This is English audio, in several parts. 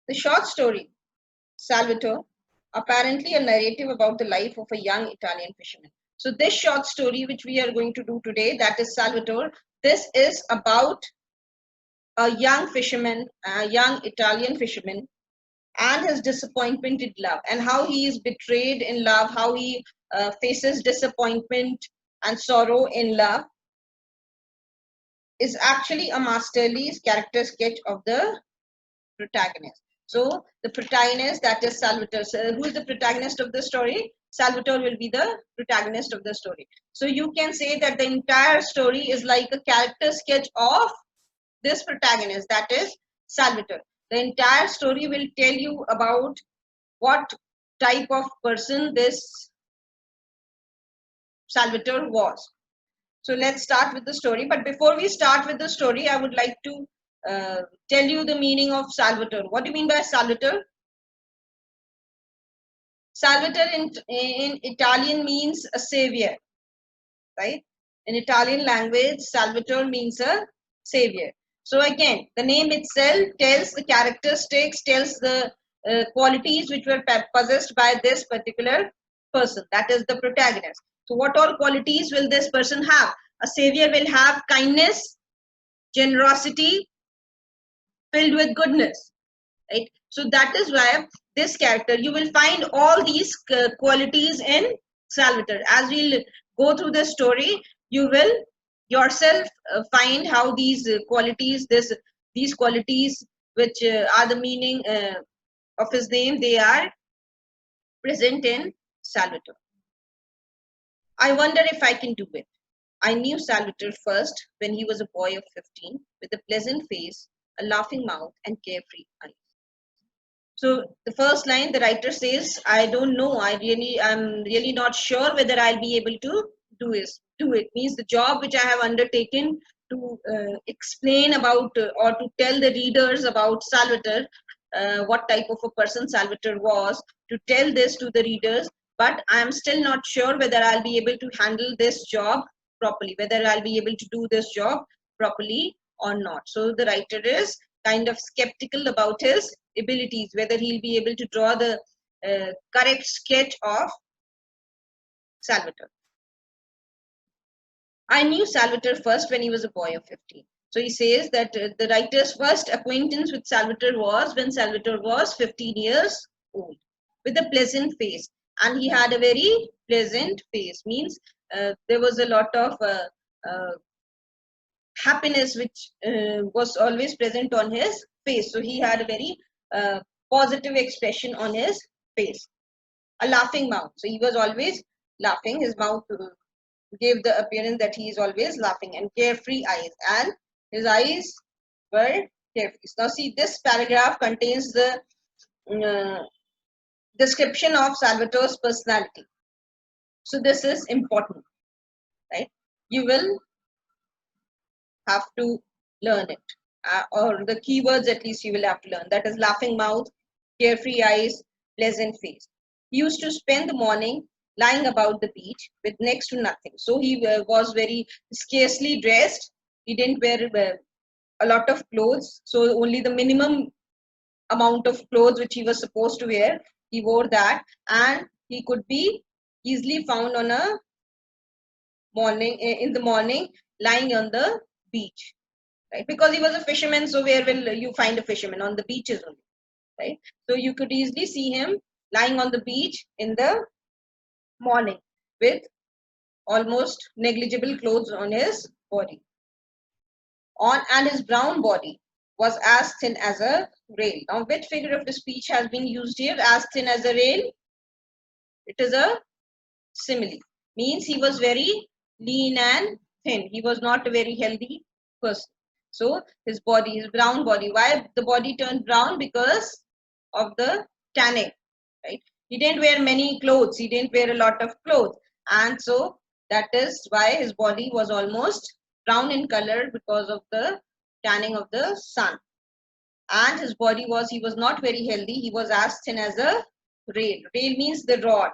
The short story, Salvatore, apparently a narrative about the life of a young Italian fisherman. So this short story which we are going to do today, that is Salvatore, this is about a young fisherman, a young Italian fisherman, and his disappointment in love, and how he is betrayed in love, how he faces disappointment and sorrow in love, is actually a masterly character sketch of the protagonist. So the protagonist, that is Salvatore. So who is the protagonist of the story? Salvatore will be the protagonist of the story. So you can say that the entire story is like a character sketch of this protagonist, that is Salvatore. The entire story will tell you about what type of person this Salvatore was. So let's start with the story. But before we start with the story, I would like to tell you the meaning of Salvatore. What do you mean by Salvatore? Salvatore in Italian means a savior, right? In Italian language, Salvatore means a savior. So again, the name itself tells the characteristics, tells the qualities which were possessed by this particular person, that is the protagonist. So what all qualities will this person have? A savior will have kindness, generosity, filled with goodness, right? So that is why this character, you will find all these qualities in Salvatore. As we'll go through the story, you will yourself find how these qualities, these qualities which are the meaning of his name, they are present in Salvatore. I wonder if I can do it. I knew Salvatore first when he was a boy of 15 with a pleasant face, a laughing mouth, and carefree eyes. So the first line, the writer says, I don't know, I'm really not sure whether I'll be able to do it. Means the job which I have undertaken to explain about or to tell the readers about Salvatore, what type of a person Salvatore was, to tell this to the readers, but I'm still not sure whether I'll be able to handle this job properly, whether I'll be able to do this job properly or not. So the writer is kind of skeptical about his abilities, whether he'll be able to draw the correct sketch of Salvatore. I knew Salvatore first when he was a boy of 15. So he says that the writer's first acquaintance with Salvatore was when Salvatore was 15 years old, with a pleasant face. And he had a very pleasant face, means there was a lot of happiness which was always present on his face. So he had a very positive expression on his face. A laughing mouth. So he was always laughing. His mouth gave the appearance that he is always laughing. And carefree eyes. And his eyes were carefree. Now see, this paragraph contains the description of Salvatore's personality. So this is important, right? You will have to learn it. Or the keywords at least you will have to learn. That is laughing mouth, carefree eyes, pleasant face. He used to spend the morning lying about the beach with next to nothing. So he was very scarcely dressed. He didn't wear a lot of clothes. So only the minimum amount of clothes which he was supposed to wear, he wore that. And he could be easily found on a morning, in the morning, lying on the beach. Right? Because he was a fisherman, so where will you find a fisherman? On the beaches only, right? So you could easily see him lying on the beach in the morning with almost negligible clothes on his body. And his brown body was as thin as a rail. Now, which figure of the speech has been used here? As thin as a rail. It is a simile. Means he was very lean and thin. He was not a very healthy person. So his body, his brown body. Why the body turned brown? Because of the tanning, right? He didn't wear many clothes. He didn't wear a lot of clothes. And so that is why his body was almost brown in color because of the tanning of the sun. And his body was, he was not very healthy. He was as thin as a rail. Rail means the rod,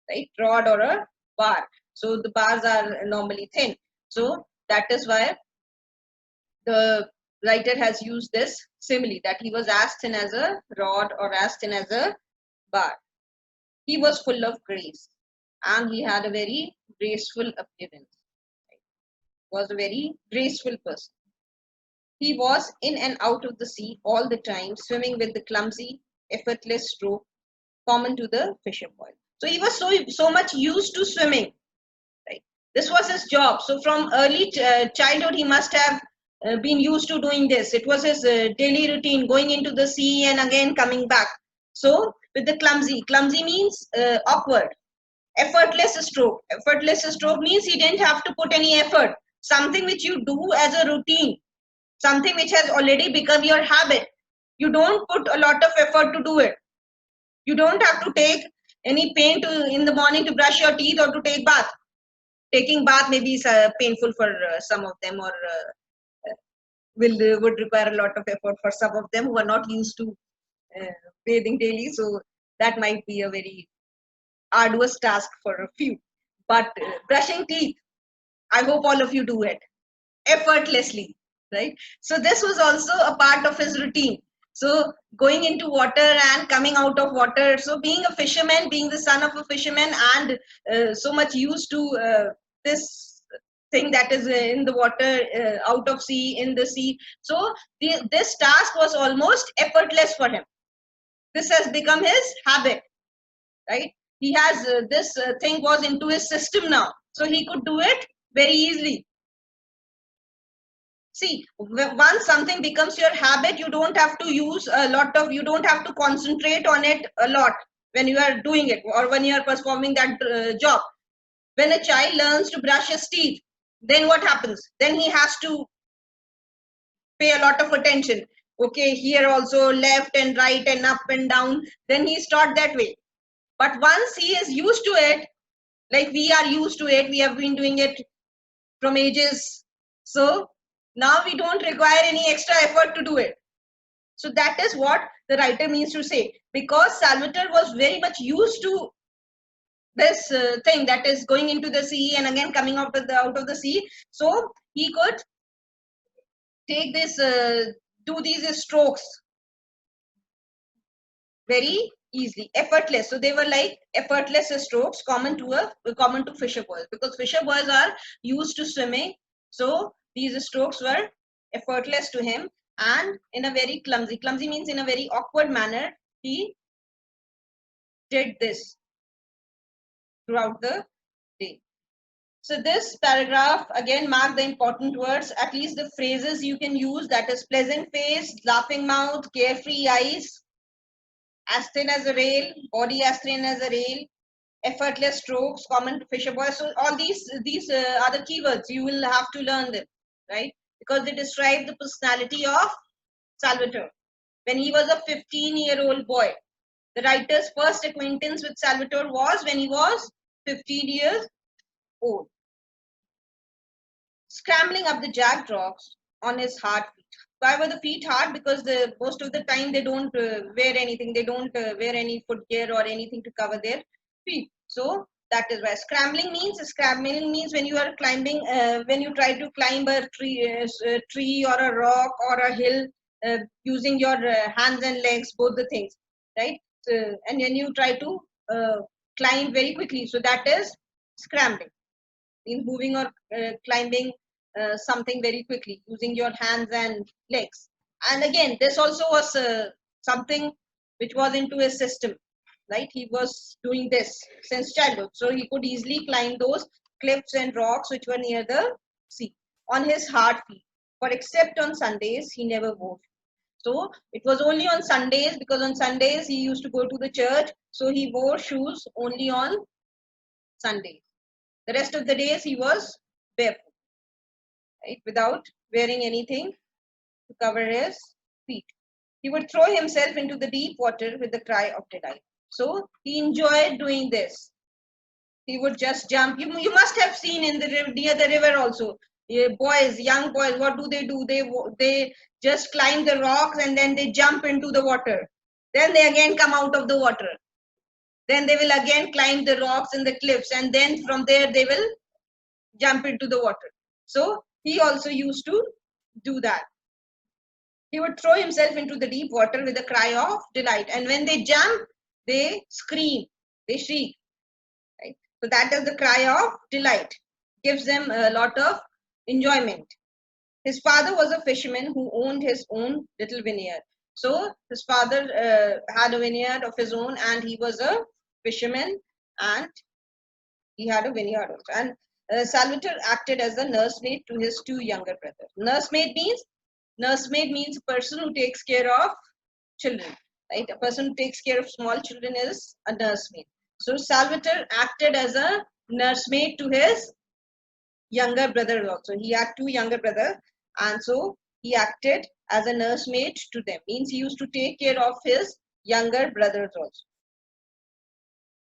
right? Rod or a bar. So the bars are normally thin. So that is why the writer has used this simile that he was as thin as a rod or as thin as a bar. He was full of grace and he had a very graceful appearance. Was a very graceful person. He was in and out of the sea all the time, swimming with the clumsy, effortless stroke common to the fisher boy. So he was so much used to swimming. Right? This was his job. So from early childhood, he must have been used to doing this. It was his daily routine, going into the sea and again coming back. So with the clumsy means awkward. Effortless stroke. Effortless stroke means he didn't have to put any effort. Something which you do as a routine. Something which has already become your habit. You don't put a lot of effort to do it. You don't have to take any pain in the morning to brush your teeth or to take bath. Taking bath may be painful for some of them, or would require a lot of effort for some of them who are not used to bathing daily. So that might be a very arduous task for a few. But brushing teeth, I hope all of you do it effortlessly, right? So this was also a part of his routine. So going into water and coming out of water. So being a fisherman, being the son of a fisherman, and so much used to this thing that is in the water, out of sea, in the sea. So this task was almost effortless for him. This has become his habit, right? He has this thing was into his system now. So he could do it very easily. See, once something becomes your habit, you don't have to use a lot of, you don't have to concentrate on it a lot when you are doing it or when you are performing that job. When a child learns to brush his teeth, then what happens? Then he has to pay a lot of attention. Okay, here also left and right and up and down. Then he's taught that way. But once he is used to it, like we are used to it, we have been doing it from ages. So now we don't require any extra effort to do it. So that is what the writer means to say. Because Salvator was very much used to this thing that is going into the sea and again coming out of the sea. So he could take this, do these strokes very easily, effortless. So they were like effortless strokes common to fisher boys, because fisher boys are used to swimming. So these strokes were effortless to him, and in a very clumsy means in a very awkward manner, he did this throughout the day. So this paragraph again mark the important words, at least the phrases you can use, that is pleasant face, laughing mouth, carefree eyes, as thin as a rail, body as thin as a rail, effortless strokes, common to fisher boys. So all these are the keywords. You will have to learn them, right? Because they describe the personality of Salvator. When he was a 15-year-old boy, the writer's first acquaintance with Salvator was when he was 15 years old. Scrambling up the jagged rocks on his hard feet. Why were the feet hard? Because most of the time they don't wear anything. They don't wear any footgear or anything to cover their feet. So that is why scrambling means when you are climbing, when you try to climb a tree or a rock or a hill using your hands and legs, both the things, right? So, and then you try to climb very quickly. So that is scrambling, in moving or climbing something very quickly using your hands and legs. And again, this also was something which was into his system, right? He was doing this since childhood, so he could easily climb those cliffs and rocks which were near the sea on his hard feet. For except on Sundays, he never wore. So it was only on Sundays, because on Sundays he used to go to the church, so he wore shoes only on Sundays. The rest of the days he was barefoot, right, without wearing anything to cover his feet. He would throw himself into the deep water with a cry of delight. So he enjoyed doing this. He would just jump. You must have seen in the near the river also. Boys, young boys, what do? They just climb the rocks and then they jump into the water. Then they again come out of the water. Then they will again climb the rocks and the cliffs, and then from there they will jump into the water. So he also used to do that. He would throw himself into the deep water with a cry of delight. And when they jump, they scream, they shriek. Right? So that is the cry of delight. Gives them a lot of enjoyment. His father was a fisherman who owned his own little vineyard. So his father had a vineyard of his own, and he was a fisherman, and he had a vineyard also. And Salvatore acted as a nursemaid to his two younger brothers. Nursemaid means a person who takes care of children, right? A person who takes care of small children is a nursemaid. So Salvatore acted as a nursemaid to his younger brothers also. He had two younger brothers, and so he acted as a nursemaid to them. Means he used to take care of his younger brothers also.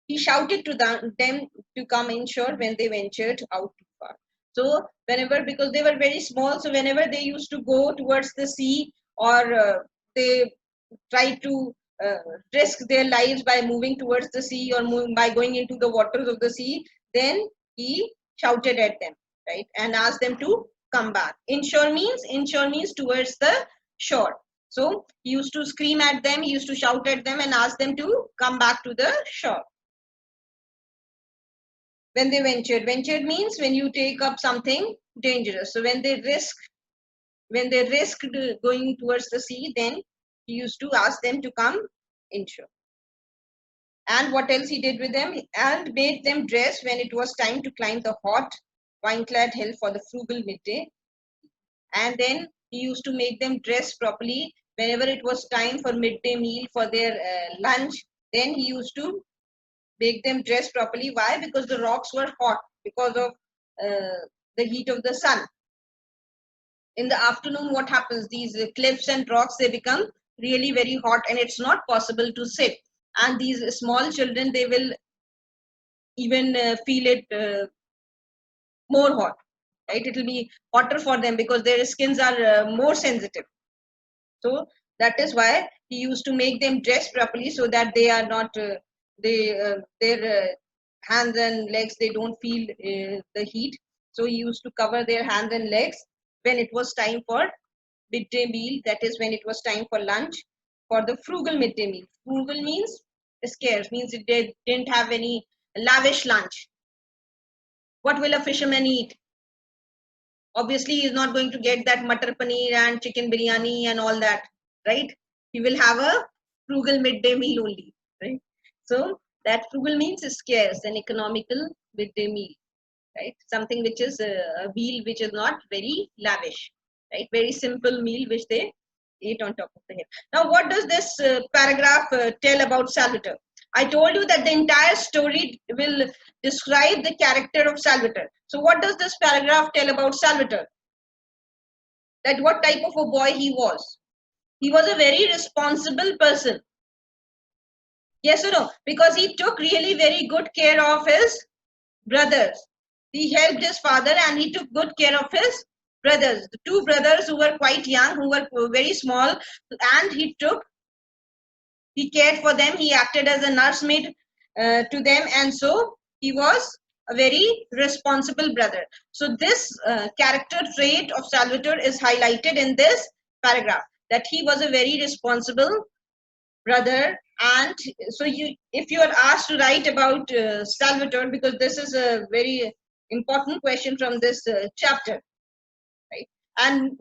He shouted to them to come inshore when they ventured out too far. So whenever, because they were very small, so whenever they used to go towards the sea, or they tried to risk their lives by moving towards the sea, or by going into the waters of the sea, then he shouted at them, right, and asked them to come back. Inshore means towards the shore. So he used to scream at them, he used to shout at them and ask them to come back to the shore. When they ventured means when you take up something dangerous. So when they risked going towards the sea, then he used to ask them to come inshore. And what else he did with them? And made them dress when it was time to climb the hot vine-clad hill for the frugal midday. And then he used to make them dress properly whenever it was time for midday meal, for their lunch. Then he used to make them dress properly. Why? Because the rocks were hot because of the heat of the sun. In the afternoon, what happens? These cliffs and rocks, they become really very hot, and it's not possible to sit. And these small children, they will even feel it more hot, right? It will be hotter for them because their skins are more sensitive. So that is why he used to make them dress properly, so that they are not their hands and legs, they don't feel the heat. So he used to cover their hands and legs when it was time for midday meal, that is when it was time for lunch, for the frugal midday meal. Frugal means scarce, means they didn't have any lavish lunch. What will a fisherman eat? Obviously he's not going to get that matar paneer and chicken biryani and all that, right? He will have a frugal midday meal only, right? So that frugal means scarce and economical midday meal, right? Something which is a meal which is not very lavish, right? Very simple meal which they ate on top of the hill. Now what does this paragraph tell about Salvatore? I told you that the entire story will describe the character of Salvatore. So what does this paragraph tell about Salvatore? That what type of a boy he was. He was a very responsible person. Yes or no? Because he took really very good care of his brothers. He helped his father and he took good care of his brothers. The two brothers who were quite young, who were very small, and he cared for them. He acted as a nursemaid to them, and so he was a very responsible brother. So this character trait of Salvatore is highlighted in this paragraph, that he was a very responsible brother. And so if you are asked to write about Salvatore, because this is a very important question from this chapter, right? And